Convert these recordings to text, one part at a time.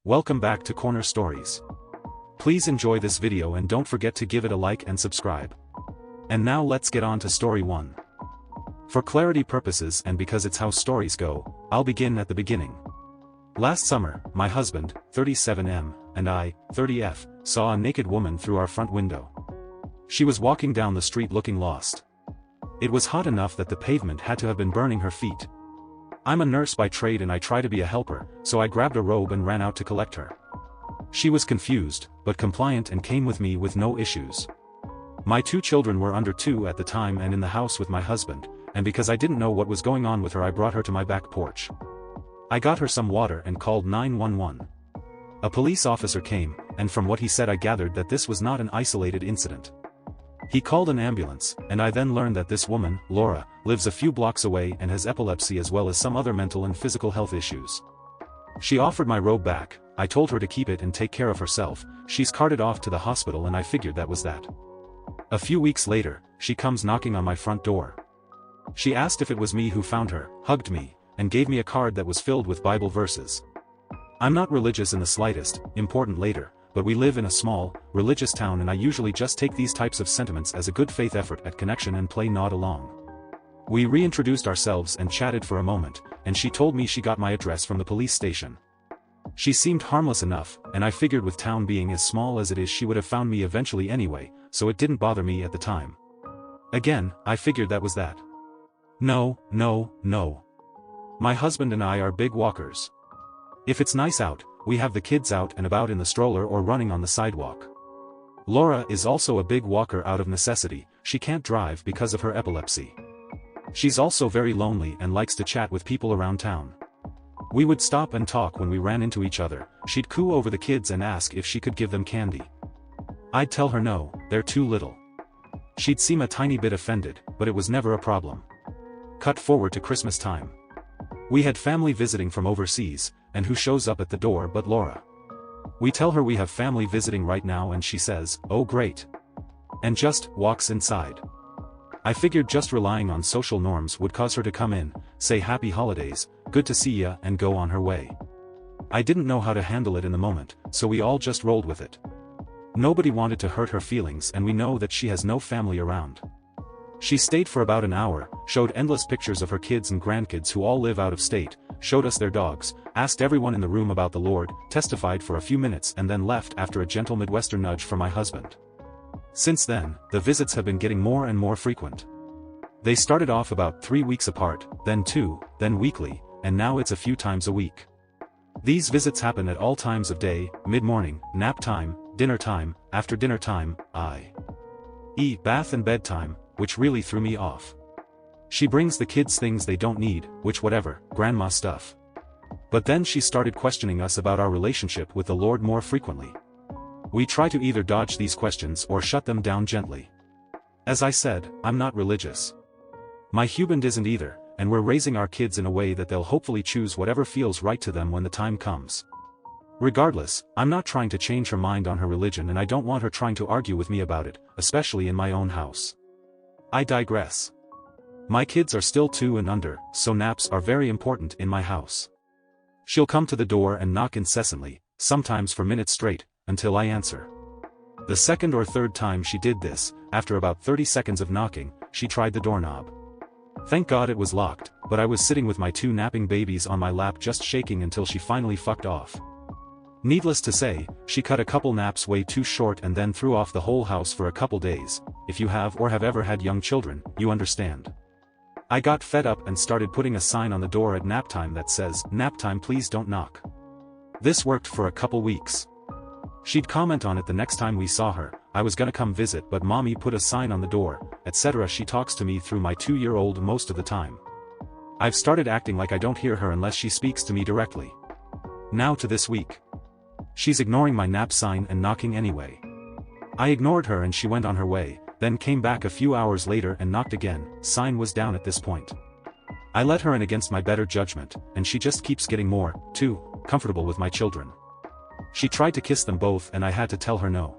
Welcome back to Corner Stories. Please enjoy this video and don't forget to give it a like and subscribe. And now let's get on to story 1. For clarity purposes and because it's how stories go, I'll begin at the beginning. Last summer, my husband, 37M, and I, 30F, saw a naked woman through our front window. She was walking down the street looking lost. It was hot enough that the pavement had to have been burning her feet. I'm a nurse by trade and I try to be a helper, so I grabbed a robe and ran out to collect her. She was confused, but compliant and came with me with no issues. My 2 children were under 2 at the time and in the house with my husband, and because I didn't know what was going on with her I brought her to my back porch. I got her some water and called 911. A police officer came, and from what he said I gathered that this was not an isolated incident. He called an ambulance, and I then learned that this woman, Laura, lives a few blocks away and has epilepsy as well as some other mental and physical health issues. She offered my robe back. I told her to keep it and take care of herself. She's carted off to the hospital and I figured that was that. A few weeks later, she comes knocking on my front door. She asked if it was me who found her, hugged me, and gave me a card that was filled with Bible verses. I'm not religious in the slightest, important later, but we live in a small, religious town and I usually just take these types of sentiments as a good faith effort at connection and play nod along. We reintroduced ourselves and chatted for a moment, and she told me she got my address from the police station. She seemed harmless enough, and I figured with town being as small as it is she would have found me eventually anyway, so it didn't bother me at the time. Again, I figured that was that. No. My husband and I are big walkers. If it's nice out, we have the kids out and about in the stroller or running on the sidewalk. Laura is also a big walker out of necessity. She can't drive because of her epilepsy. She's also very lonely and likes to chat with people around town. We would stop and talk when we ran into each other. She'd coo over the kids and ask if she could give them candy. I'd tell her no, they're too little. She'd seem a tiny bit offended, but it was never a problem. Cut forward to Christmas time. We had family visiting from overseas, and who shows up at the door but Laura. We tell her we have family visiting right now and she says, "Oh great," and just walks inside. I figured just relying on social norms would cause her to come in, say happy holidays, good to see ya, and go on her way. I didn't know how to handle it in the moment, so we all just rolled with it. Nobody wanted to hurt her feelings and we know that she has no family around. She stayed for about an hour, showed endless pictures of her kids and grandkids who all live out of state, showed us their dogs, asked everyone in the room about the Lord, testified for a few minutes and then left after a gentle Midwestern nudge from my husband. Since then, the visits have been getting more and more frequent. They started off about 3 weeks apart, then 2, then weekly, and now it's a few times a week. These visits happen at all times of day, mid-morning, nap time, dinner time, after dinner time, i.e. bath and bedtime, which really threw me off. She brings the kids things they don't need, which whatever, grandma stuff. But then she started questioning us about our relationship with the Lord more frequently. We try to either dodge these questions or shut them down gently. As I said, I'm not religious. My husband isn't either, and we're raising our kids in a way that they'll hopefully choose whatever feels right to them when the time comes. Regardless, I'm not trying to change her mind on her religion and I don't want her trying to argue with me about it, especially in my own house. I digress. My kids are still 2 and under, so naps are very important in my house. She'll come to the door and knock incessantly, sometimes for minutes straight, until I answer. The second or third time she did this, after about 30 seconds of knocking, she tried the doorknob. Thank God it was locked, but I was sitting with my 2 napping babies on my lap just shaking until she finally fucked off. Needless to say, she cut a couple naps way too short and then threw off the whole house for a couple days. If you have or have ever had young children, you understand. I got fed up and started putting a sign on the door at nap time that says, "Nap time, please don't knock." This worked for a couple weeks. She'd comment on it the next time we saw her. I was gonna come visit but mommy put a sign on the door, etc. She talks to me through my 2-year-old most of the time. I've started acting like I don't hear her unless she speaks to me directly. Now to this week. She's ignoring my nap sign and knocking anyway. I ignored her and she went on her way, then came back a few hours later and knocked again. Sign was down at this point. I let her in against my better judgment, and she just keeps getting more, too, comfortable with my children. She tried to kiss them both and I had to tell her no.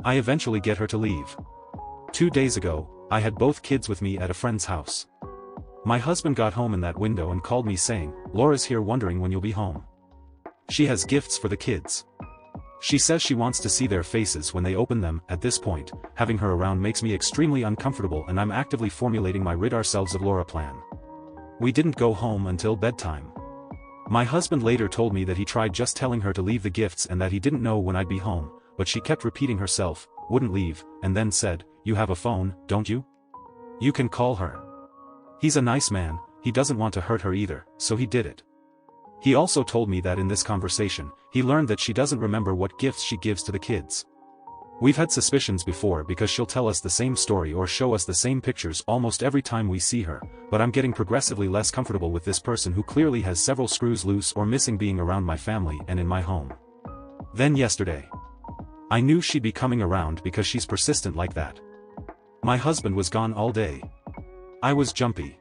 I eventually get her to leave. 2 days ago, I had both kids with me at a friend's house. My husband got home in that window and called me saying, "Laura's here wondering when you'll be home." She has gifts for the kids. She says she wants to see their faces when they open them. At this point, having her around makes me extremely uncomfortable and I'm actively formulating my rid ourselves of Laura plan. We didn't go home until bedtime. My husband later told me that he tried just telling her to leave the gifts and that he didn't know when I'd be home, but she kept repeating herself, wouldn't leave, and then said, "You have a phone, don't you? You can call her." He's a nice man, he doesn't want to hurt her either, so he did it. He also told me that in this conversation, he learned that she doesn't remember what gifts she gives to the kids. We've had suspicions before because she'll tell us the same story or show us the same pictures almost every time we see her, but I'm getting progressively less comfortable with this person who clearly has several screws loose or missing being around my family and in my home. Then yesterday. I knew she'd be coming around because she's persistent like that. My husband was gone all day. I was jumpy.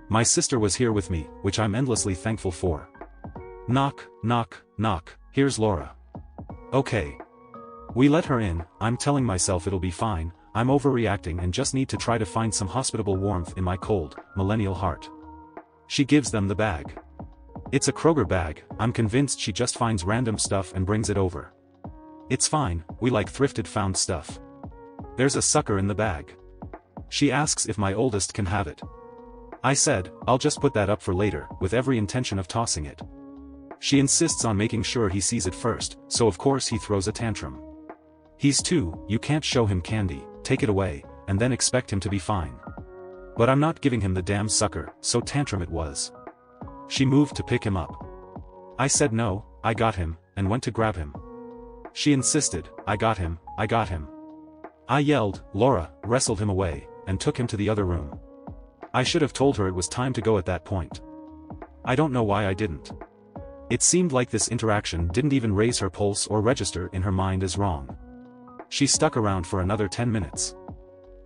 My sister was here with me, which I'm endlessly thankful for. Knock, knock, knock, here's Laura. Okay. We let her in. I'm telling myself it'll be fine, I'm overreacting and just need to try to find some hospitable warmth in my cold, millennial heart. She gives them the bag. It's a Kroger bag, I'm convinced she just finds random stuff and brings it over. It's fine, we like thrifted found stuff. There's a sucker in the bag. She asks if my oldest can have it. I said, I'll just put that up for later, with every intention of tossing it. She insists on making sure he sees it first, so of course he throws a tantrum. He's 2, you can't show him candy, take it away, and then expect him to be fine. But I'm not giving him the damn sucker, so tantrum it was. She moved to pick him up. I said no, I got him, and went to grab him. She insisted, I got him, I got him. I yelled, Laura, wrestled him away, and took him to the other room. I should have told her it was time to go at that point. I don't know why I didn't. It seemed like this interaction didn't even raise her pulse or register in her mind as wrong. She stuck around for another 10 minutes.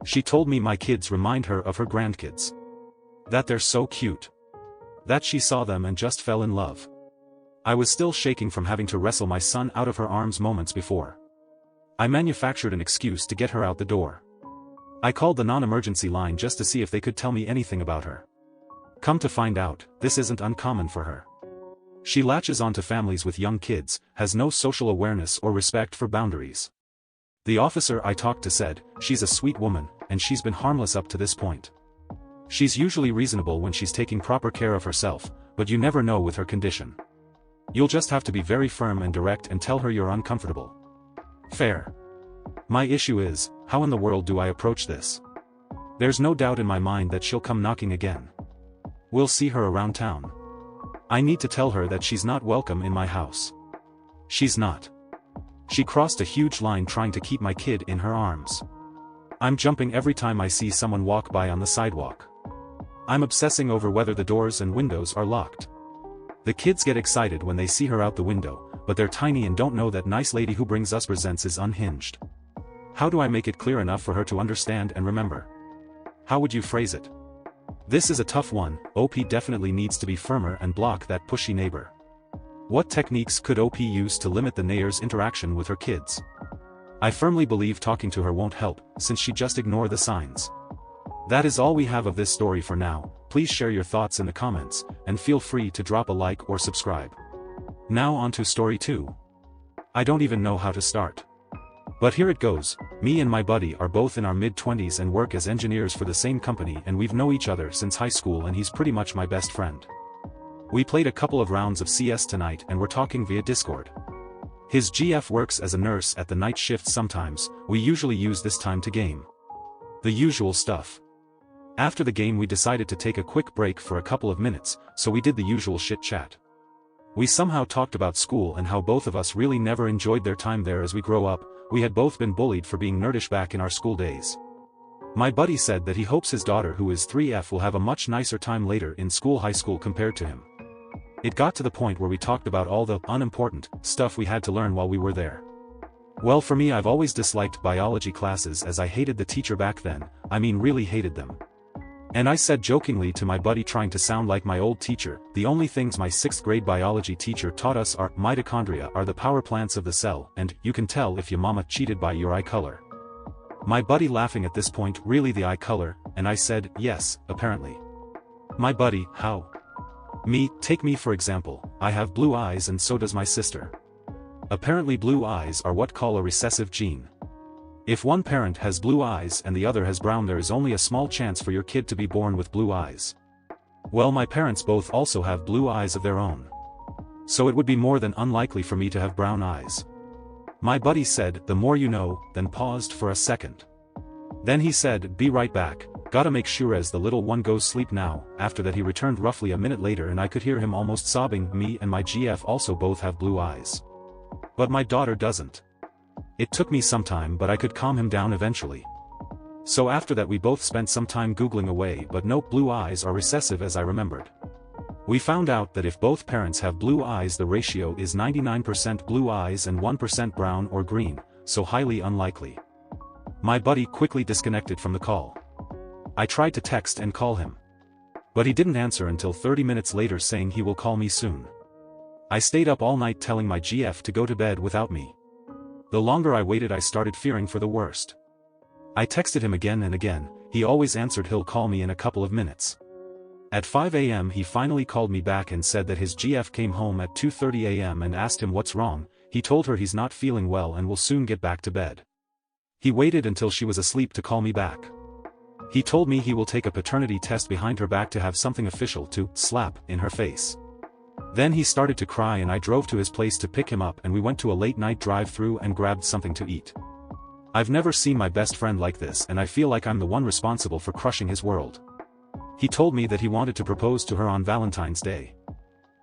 She told me my kids remind her of her grandkids. That they're so cute. That she saw them and just fell in love. I was still shaking from having to wrestle my son out of her arms moments before. I manufactured an excuse to get her out the door. I called the non-emergency line just to see if they could tell me anything about her. Come to find out, this isn't uncommon for her. She latches onto families with young kids, has no social awareness or respect for boundaries. The officer I talked to said, she's a sweet woman, and she's been harmless up to this point. She's usually reasonable when she's taking proper care of herself, but you never know with her condition. You'll just have to be very firm and direct and tell her you're uncomfortable. Fair. My issue is, how in the world do I approach this? There's no doubt in my mind that she'll come knocking again. We'll see her around town. I need to tell her that she's not welcome in my house. She's not. She crossed a huge line trying to keep my kid in her arms. I'm jumping every time I see someone walk by on the sidewalk. I'm obsessing over whether the doors and windows are locked. The kids get excited when they see her out the window, but they're tiny and don't know that nice lady who brings us presents is unhinged. How do I make it clear enough for her to understand and remember? How would you phrase it? This is a tough one. OP definitely needs to be firmer and block that pushy neighbor. What techniques could OP use to limit the neighbor's interaction with her kids? I firmly believe talking to her won't help, since she just ignore the signs. That is all we have of this story for now. Please share your thoughts in the comments, and feel free to drop a like or subscribe. Now on to story 2. I don't even know how to start. But here it goes. Me and my buddy are both in our mid-20s and work as engineers for the same company, and we've known each other since high school, and he's pretty much my best friend. We played a couple of rounds of CS tonight and we're talking via Discord. His GF works as a nurse at the night shift sometimes. We usually use this time to game. The usual stuff. After the game we decided to take a quick break for a couple of minutes, so we did the usual shit chat. We somehow talked about school and how both of us really never enjoyed their time there. As we grow up, we had both been bullied for being nerdish back in our school days. My buddy said that he hopes his daughter, who is 3F, will have a much nicer time later in school, high school, compared to him. It got to the point where we talked about all the unimportant stuff we had to learn while we were there. Well, for me, I've always disliked biology classes as I hated the teacher back then. I mean, really hated them. And I said jokingly to my buddy, trying to sound like my old teacher, the only things my 6th grade biology teacher taught us are mitochondria are the power plants of the cell, and you can tell if your mama cheated by your eye color. My buddy laughing at this point, really the eye color? And I said, yes, apparently. My buddy, how? Take me for example, I have blue eyes and so does my sister. Apparently blue eyes are what call a recessive gene. If one parent has blue eyes and the other has brown, there is only a small chance for your kid to be born with blue eyes. Well, my parents both also have blue eyes of their own. So it would be more than unlikely for me to have brown eyes. My buddy said, "The more you know," then paused for a second. Then he said, "Be right back, gotta make sure as the little one goes sleep now." After that he returned roughly a minute later and I could hear him almost sobbing. Me and my GF also both have blue eyes. But my daughter doesn't. It took me some time, but I could calm him down eventually. So after that we both spent some time googling away, but nope, blue eyes are recessive as I remembered. We found out that if both parents have blue eyes, the ratio is 99% blue eyes and 1% brown or green, so highly unlikely. My buddy quickly disconnected from the call. I tried to text and call him. But he didn't answer until 30 minutes later, saying he will call me soon. I stayed up all night telling my GF to go to bed without me. The longer I waited, I started fearing for the worst. I texted him again and again. He always answered, "He'll call me in a couple of minutes." At 5 a.m. he finally called me back and said that his GF came home at 2:30 a.m. and asked him what's wrong. He told her he's not feeling well and will soon get back to bed. He waited until she was asleep to call me back. He told me he will take a paternity test behind her back to have something official to slap in her face. Then he started to cry and I drove to his place to pick him up and we went to a late-night drive-through and grabbed something to eat. I've never seen my best friend like this and I feel like I'm the one responsible for crushing his world. He told me that he wanted to propose to her on Valentine's Day.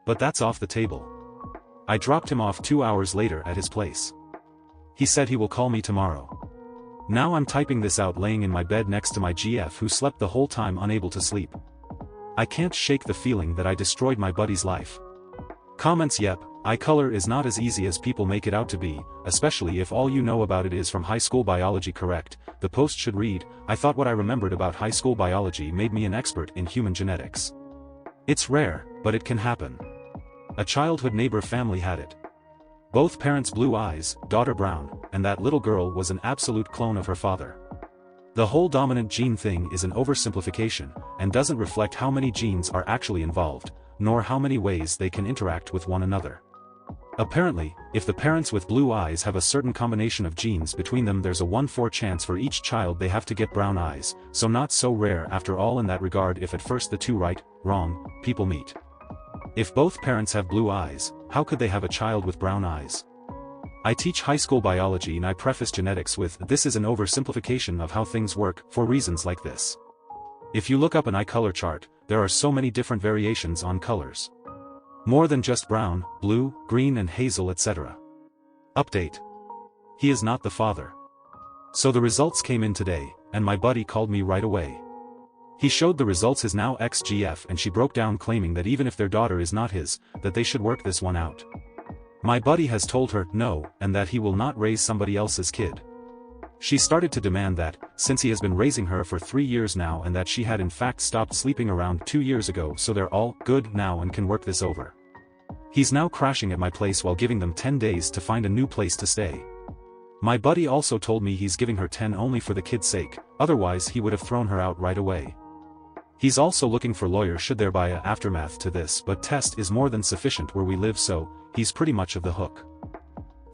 But that's off the table. I dropped him off 2 hours later at his place. He said he will call me tomorrow. Now I'm typing this out laying in my bed next to my GF who slept the whole time, unable to sleep. I can't shake the feeling that I destroyed my buddy's life. Comments: Yep, eye color is not as easy as people make it out to be, especially if all you know about it is from high school biology. Correct. The post should read, "I thought what I remembered about high school biology made me an expert in human genetics." It's rare, but it can happen. A childhood neighbor family had it. Both parents blue eyes, daughter brown, and that little girl was an absolute clone of her father. The whole dominant gene thing is an oversimplification, and doesn't reflect how many genes are actually involved, nor how many ways they can interact with one another. Apparently, if the parents with blue eyes have a certain combination of genes between them, there's a 1/4 chance for each child they have to get brown eyes, so not so rare after all in that regard if at first the two wrong people meet. If both parents have blue eyes, how could they have a child with brown eyes? I teach high school biology and I preface genetics with, "This is an oversimplification of how things work, for reasons like this." If you look up an eye color chart, there are so many different variations on colors. More than just brown, blue, green and hazel, etc. Update. He is not the father. So the results came in today, and my buddy called me right away. He showed the results his now ex-GF and she broke down claiming that even if their daughter is not his, that they should work this one out. My buddy has told her no, and that he will not raise somebody else's kid. She started to demand that, since he has been raising her for 3 years now and that she had in fact stopped sleeping around 2 years ago, so they're all good now and can work this over. He's now crashing at my place while giving them 10 days to find a new place to stay. My buddy also told me he's giving her 10 only for the kid's sake, otherwise he would have thrown her out right away. He's also looking for lawyer should there be a aftermath to this, but test is more than sufficient where we live, so he's pretty much of the hook.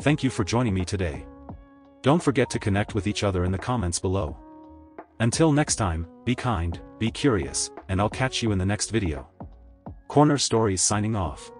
Thank you for joining me today. Don't forget to connect with each other in the comments below. Until next time, be kind, be curious, and I'll catch you in the next video. Corner Stories signing off.